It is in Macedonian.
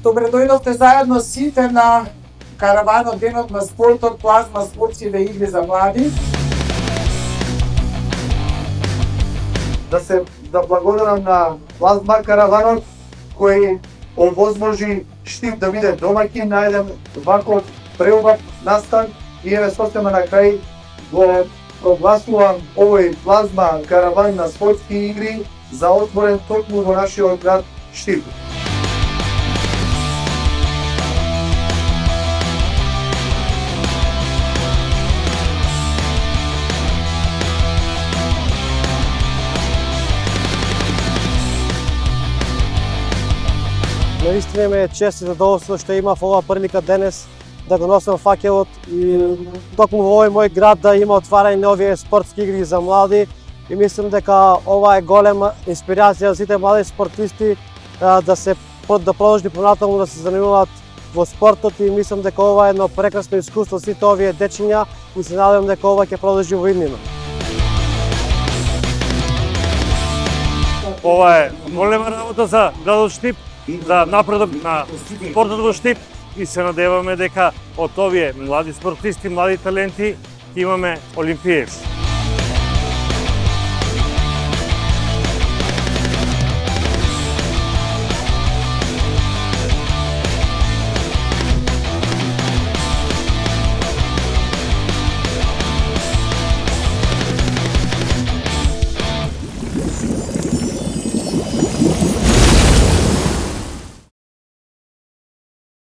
Добре дојдовте заедно сите на караванот Денот на спортот, Плазма спортските игри за млади. Да благодарам на Плазма караванот кој овозможи Штип да биде домаќин на еден ваков преубав настан и еве состема на крај го прогласувам овој Плазма караван на спортски игри за отворен токму во нашиот град Штип. Наистина ме е чест и задоволство што имав оваа прилика денес да го носам факелот и токму во овој мој град да има отварање на овие спортски игри за млади и мислам дека ова е голема инспирација за сите млади спортисти да продолжи понатаму да се занимаваат во спортот и мислам дека ова е едно прекрасно искуство за сите овие дечиња и се надевам дека ова ќе продолжи во иднина. Ова е голема работа за градот Штип, за напредок на спортот во Штип и се надеваме дека од овие млади спортисти, млади таленти имаме олимпиец.